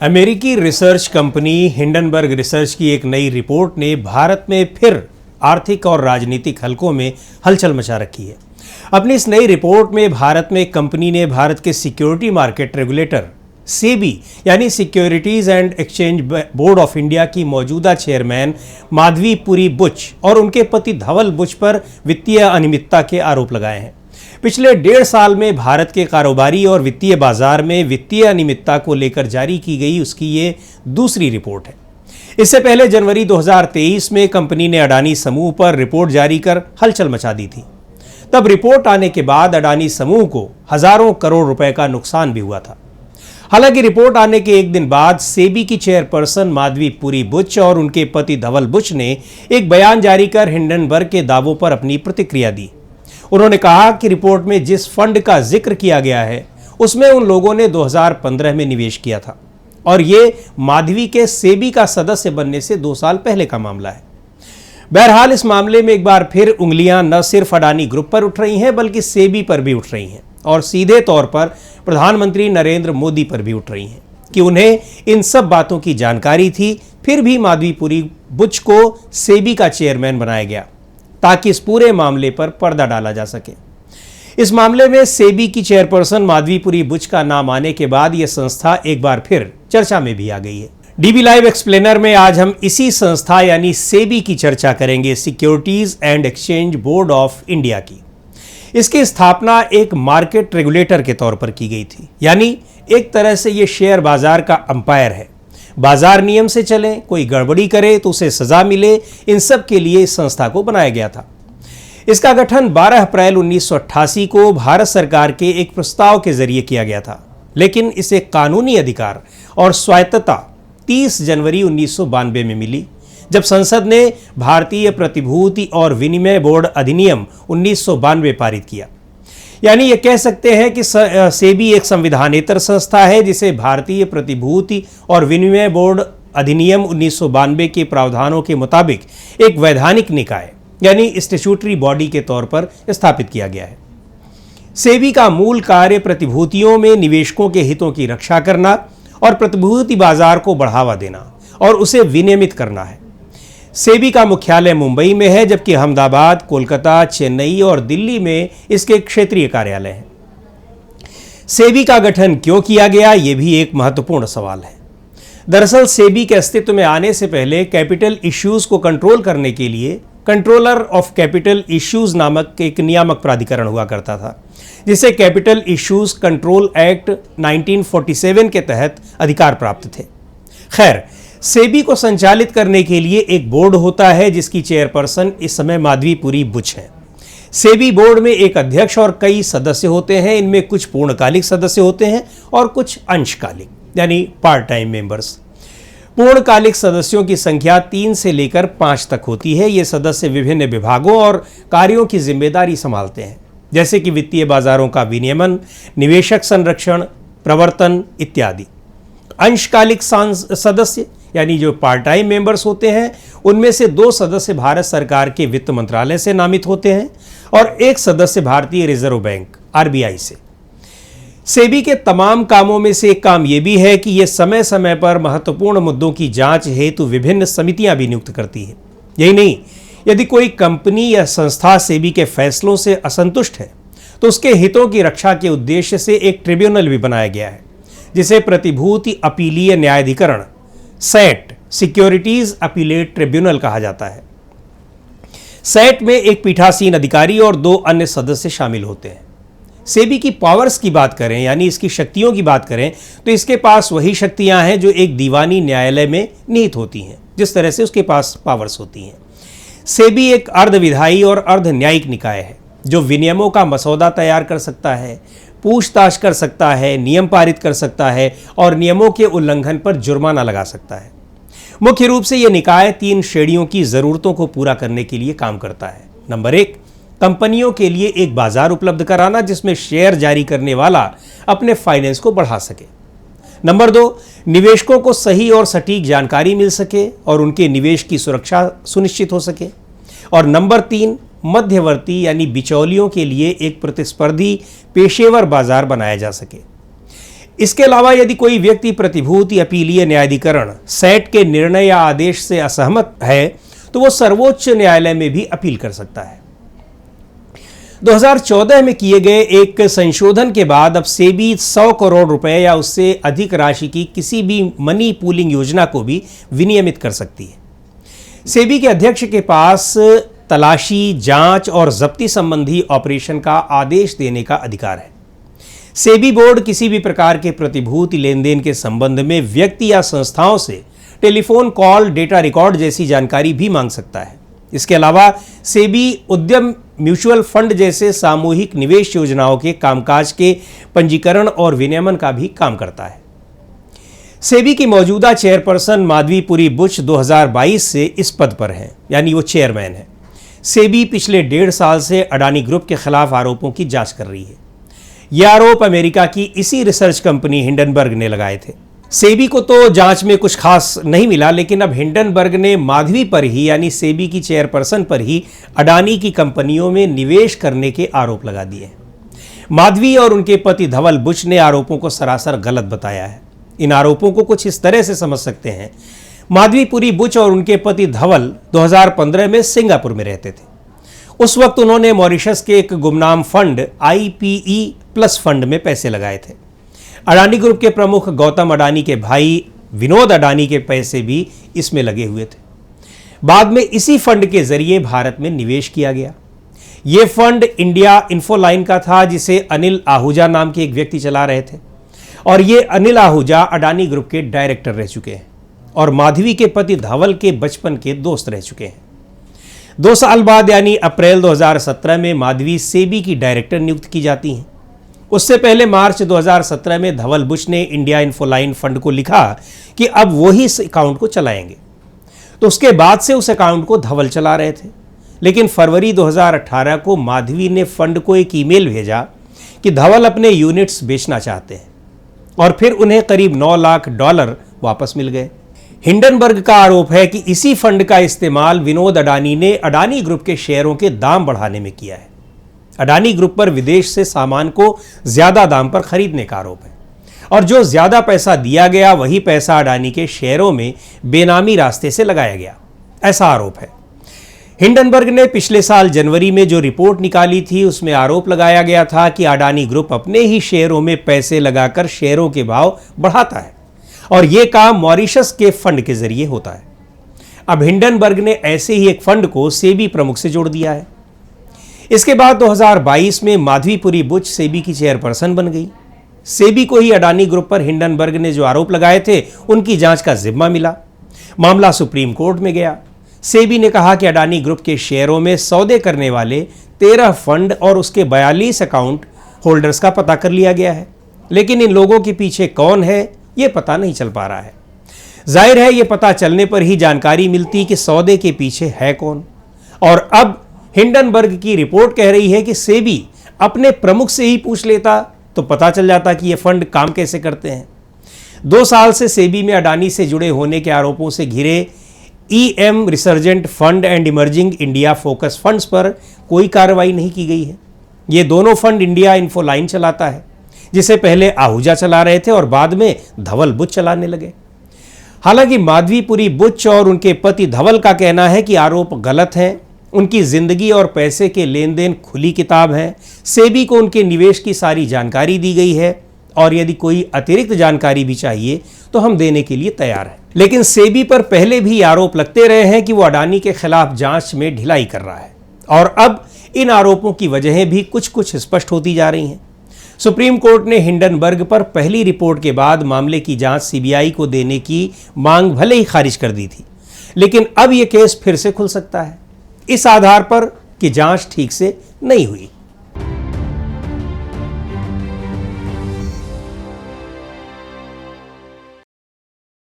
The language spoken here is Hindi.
अमेरिकी रिसर्च कंपनी हिंडनबर्ग रिसर्च की एक नई रिपोर्ट ने भारत में फिर आर्थिक और राजनीतिक हलकों में हलचल मचा रखी है। अपनी इस नई रिपोर्ट में भारत में कंपनी ने भारत के सिक्योरिटी मार्केट रेगुलेटर सेबी यानी securities and exchange board of India की मौजूदा चेयरमैन माधवी पुरी बुच और उनके पति धवल बुच पर वित्तीय अनियमितता के आरोप लगाए हैं। पिछले 1.5 साल में भारत के कारोबारी और वित्तीय बाजार में वित्तीय अनियमितता को लेकर जारी की गई उसकी ये दूसरी रिपोर्ट है। इससे पहले जनवरी 2023 में कंपनी ने अडानी समूह पर रिपोर्ट जारी कर हलचल मचा दी थी। तब रिपोर्ट आने के बाद अडानी समूह को हजारों करोड़ रुपए का नुकसान भी हुआ था। हालांकि रिपोर्ट आने के एक दिन बाद सेबी की चेयरपर्सन माधवी पुरी बुच और उनके पति धवल बुच ने एक बयान जारी कर हिंडनबर्ग के दावों पर अपनी प्रतिक्रिया दी। उन्होंने कहा कि रिपोर्ट में जिस फंड का जिक्र किया गया है उसमें उन लोगों ने 2015 में निवेश किया था और ये माधवी के सेबी का सदस्य बनने से 2 साल पहले का मामला है। बहरहाल इस मामले में एक बार फिर उंगलियां न सिर्फ अडानी ग्रुप पर उठ रही हैं बल्कि सेबी पर भी उठ रही हैं और सीधे तौर पर प्रधानमंत्री नरेंद्र मोदी पर भी उठ रही हैं कि उन्हें इन सब बातों की जानकारी थी, फिर भी माधवी पुरी बुच को सेबी का चेयरमैन बनाया गया ताकि इस पूरे मामले पर पर्दा डाला जा सके। इस मामले में सेबी की चेयरपर्सन माधवी पुरी बुच का नाम आने के बाद यह संस्था एक बार फिर चर्चा में भी आ गई है। डीबी लाइव एक्सप्लेनर में आज हम इसी संस्था यानी सेबी की चर्चा करेंगे, securities and exchange board of India की। इसकी स्थापना एक मार्केट रेगुलेटर के तौर पर की गई थी, यानी एक तरह से यह शेयर बाजार का अंपायर है। बाजार नियम से चले, कोई गड़बड़ी करे तो उसे सजा मिले, इन सब के लिए इस संस्था को बनाया गया था। इसका गठन 12 अप्रैल 1988 को भारत सरकार के एक प्रस्ताव के जरिए किया गया था, लेकिन इसे कानूनी अधिकार और स्वायत्तता 30 जनवरी 1992 में मिली, जब संसद ने भारतीय प्रतिभूति और विनिमय बोर्ड अधिनियम 1992 पारित किया। यानी ये कह सकते हैं कि सेबी एक संविधानेतर संस्था है जिसे भारतीय प्रतिभूति और विनिमय बोर्ड अधिनियम 1992 के प्रावधानों के मुताबिक एक वैधानिक निकाय यानी स्टैट्यूटरी बॉडी के तौर पर स्थापित किया गया है। सेबी का मूल कार्य प्रतिभूतियों में निवेशकों के हितों की रक्षा करना और प्रतिभूति बाजार को बढ़ावा देना और उसे विनियमित करना है। सेबी का मुख्यालय मुंबई में है, जबकि अहमदाबाद, कोलकाता, चेन्नई और दिल्ली में इसके क्षेत्रीय कार्यालय हैं। सेबी का गठन क्यों किया गया, यह भी एक महत्वपूर्ण सवाल है। दरअसल सेबी के अस्तित्व में आने से पहले कैपिटल इश्यूज को कंट्रोल करने के लिए कंट्रोलर ऑफ कैपिटल इश्यूज नामक एक नियामक प्राधिकरण हुआ करता था, जिसे कैपिटल इश्यूज कंट्रोल एक्ट 1947 के तहत अधिकार प्राप्त थे। खैर, सेबी को संचालित करने के लिए एक बोर्ड होता है जिसकी चेयरपर्सन इस समय माधवी पुरी बुच है। सेबी बोर्ड में एक अध्यक्ष और कई सदस्य होते हैं। इनमें कुछ पूर्णकालिक सदस्य होते हैं और कुछ अंशकालिक यानी पार्ट टाइम मेंबर्स। पूर्णकालिक सदस्यों की संख्या 3 से लेकर 5 तक होती है। ये सदस्य विभिन्न विभागों और कार्यों की जिम्मेदारी संभालते हैं, जैसे कि वित्तीय बाजारों का विनियमन, निवेशक संरक्षण, प्रवर्तन इत्यादि। अंशकालिक सदस्य यानी जो पार्ट टाइम मेंबर्स होते हैं, उनमें से 2 सदस्य भारत सरकार के वित्त मंत्रालय से नामित होते हैं और 1 सदस्य भारतीय रिजर्व बैंक आरबीआई से। सेबी के तमाम कामों में से एक काम यह भी है कि यह समय समय पर महत्वपूर्ण मुद्दों की जांच हेतु विभिन्न समितियां भी नियुक्त करती है। यही नहीं, यदि कोई कंपनी या संस्था सेबी के फैसलों से असंतुष्ट है तो उसके हितों की रक्षा के उद्देश्य से एक ट्रिब्यूनल भी बनाया गया है, जिसे प्रतिभूति अपीलीय न्यायाधिकरण सेट सिक्योरिटीज अपीलेट ट्रिब्यूनल कहा जाता है। सेट में एक पीठासीन अधिकारी और 2 अन्य सदस्य शामिल होते हैं। सेबी की पावर्स की बात करें यानी इसकी शक्तियों की बात करें तो इसके पास वही शक्तियां हैं जो एक दीवानी न्यायालय में निहित होती हैं, जिस तरह से उसके पास पावर्स होती हैं। सेबी एक अर्धविधायी और अर्ध न्यायिक निकाय है जो विनियमों का मसौदा तैयार कर सकता है, पूछताछ कर सकता है, नियम पारित कर सकता है और नियमों के उल्लंघन पर जुर्माना लगा सकता है। मुख्य रूप से यह निकाय 3 श्रेणियों की जरूरतों को पूरा करने के लिए काम करता है। नंबर 1, कंपनियों के लिए एक बाजार उपलब्ध कराना जिसमें शेयर जारी करने वाला अपने फाइनेंस को बढ़ा सके। नंबर 2, निवेशकों को सही और सटीक जानकारी मिल सके और उनके निवेश की सुरक्षा सुनिश्चित हो सके। और नंबर 3, मध्यवर्ती यानी बिचौलियों के लिए एक प्रतिस्पर्धी पेशेवर बाजार बनाया जा सके। इसके अलावा यदि कोई व्यक्ति प्रतिभूति अपीलीय न्यायाधिकरण सैट के निर्णय या आदेश से असहमत है तो वो सर्वोच्च न्यायालय में भी अपील कर सकता है। 2014 में किए गए एक संशोधन के बाद अब सेबी 100 करोड़ रुपए या उससे अधिक राशि की किसी भी मनी पूलिंग योजना को भी विनियमित कर सकती है। सेबी के अध्यक्ष के पास तलाशी, जांच और जब्ती संबंधी ऑपरेशन का आदेश देने का अधिकार है। सेबी बोर्ड किसी भी प्रकार के प्रतिभूति लेन देन के संबंध में व्यक्ति या संस्थाओं से टेलीफोन कॉल, डेटा रिकॉर्ड जैसी जानकारी भी मांग सकता है। इसके अलावा सेबी उद्यम म्यूचुअल फंड जैसे सामूहिक निवेश योजनाओं के कामकाज के पंजीकरण और विनियमन का भी काम करता है। सेबी की मौजूदा चेयरपर्सन माधवी पुरी बुच 2022 से इस पद पर हैं, यानी वो चेयरमैन है। सेबी पिछले 1.5 साल से अडानी ग्रुप के खिलाफ आरोपों की जांच कर रही है। ये आरोप अमेरिका की इसी रिसर्च कंपनी हिंडनबर्ग ने लगाए थे। सेबी को तो जांच में कुछ खास नहीं मिला, लेकिन अब हिंडनबर्ग ने माधवी पर ही, यानी सेबी की चेयरपर्सन पर ही अडानी की कंपनियों में निवेश करने के आरोप लगा दिए। माधवी और उनके पति धवल बुच ने आरोपों को सरासर गलत बताया है। इन आरोपों को कुछ इस तरह से समझ सकते हैं। माधवी पुरी बुच और उनके पति धवल 2015 में सिंगापुर में रहते थे। उस वक्त उन्होंने मॉरिशस के एक गुमनाम फंड IPE+ फंड में पैसे लगाए थे। अडानी ग्रुप के प्रमुख गौतम अडानी के भाई विनोद अडानी के पैसे भी इसमें लगे हुए थे। बाद में इसी फंड के जरिए भारत में निवेश किया गया। यह फंड इंडिया इन्फोलाइन का था, जिसे अनिल आहूजा नाम के एक व्यक्ति चला रहे थे, और ये अनिल आहूजा अडानी ग्रुप के डायरेक्टर रह चुके हैं और माधवी के पति धवल के बचपन के दोस्त रह चुके हैं। 2 साल बाद यानी अप्रैल 2017 में माधवी सेबी की डायरेक्टर नियुक्त की जाती हैं। उससे पहले मार्च 2017 में धवल बुच ने इंडिया इन्फोलाइन फंड को लिखा कि अब वो ही इस अकाउंट को चलाएंगे, तो उसके बाद से उस अकाउंट को धवल चला रहे थे। लेकिन फरवरी 2018 को माधवी ने फंड को एक ईमेल भेजा कि धवल अपने यूनिट्स बेचना चाहते हैं, और फिर उन्हें करीब $9 लाख वापस मिल गए। हिंडनबर्ग का आरोप है कि इसी फंड का इस्तेमाल विनोद अडानी ने अडानी ग्रुप के शेयरों के दाम बढ़ाने में किया है। अडानी ग्रुप पर विदेश से सामान को ज्यादा दाम पर खरीदने का आरोप है, और जो ज्यादा पैसा दिया गया वही पैसा अडानी के शेयरों में बेनामी रास्ते से लगाया गया, ऐसा आरोप है। हिंडनबर्ग ने पिछले साल जनवरी में जो रिपोर्ट निकाली थी उसमें आरोप लगाया गया था कि अडानी ग्रुप अपने ही शेयरों में पैसे लगाकर शेयरों के भाव बढ़ाता है, और यह काम मॉरिशस के फंड के जरिए होता है। अब हिंडनबर्ग ने ऐसे ही एक फंड को सेबी प्रमुख से जोड़ दिया है। इसके बाद 2022 में माधवी पुरी बुच सेबी की चेयरपर्सन बन गई। सेबी को ही अडानी ग्रुप पर हिंडनबर्ग ने जो आरोप लगाए थे उनकी जांच का जिम्मा मिला। मामला सुप्रीम कोर्ट में गया। सेबी ने कहा कि अडानी ग्रुप के शेयरों में सौदे करने वाले 13 फंड और उसके 42 अकाउंट होल्डर्स का पता कर लिया गया है, लेकिन इन लोगों के पीछे कौन है ये पता नहीं चल पा रहा है। जाहिर है ये पता चलने पर ही जानकारी मिलती कि सौदे के पीछे है कौन। और अब हिंडनबर्ग की रिपोर्ट कह रही है कि सेबी अपने प्रमुख से ही पूछ लेता तो पता चल जाता कि ये फंड काम कैसे करते हैं। 2 साल से सेबी में अडानी से जुड़े होने के आरोपों से घिरे EM resurgent fund and emerging India focus funds पर कोई कार्रवाई नहीं की गई है। ये दोनों फंड इंडिया इन्फोलाइन चलाता है, जिसे पहले आहूजा चला रहे थे और बाद में धवल बुच चलाने लगे। हालांकि माधवी पुरी बुच और उनके पति धवल का कहना है कि आरोप गलत हैं। उनकी जिंदगी और पैसे के लेन देन खुली किताब है। सेबी को उनके निवेश की सारी जानकारी दी गई है, और यदि कोई अतिरिक्त जानकारी भी चाहिए तो हम देने के लिए तैयार हैं। लेकिन सेबी पर पहले भी आरोप लगते रहे हैं कि वो अडानी के खिलाफ जांच में ढिलाई कर रहा है, और अब इन आरोपों की वजहें भी कुछ कुछ स्पष्ट होती जा रही हैं। सुप्रीम कोर्ट ने हिंडनबर्ग पर पहली रिपोर्ट के बाद मामले की जांच CBI को देने की मांग भले ही खारिज कर दी थी, लेकिन अब यह केस फिर से खुल सकता है, इस आधार पर कि जांच ठीक से नहीं हुई।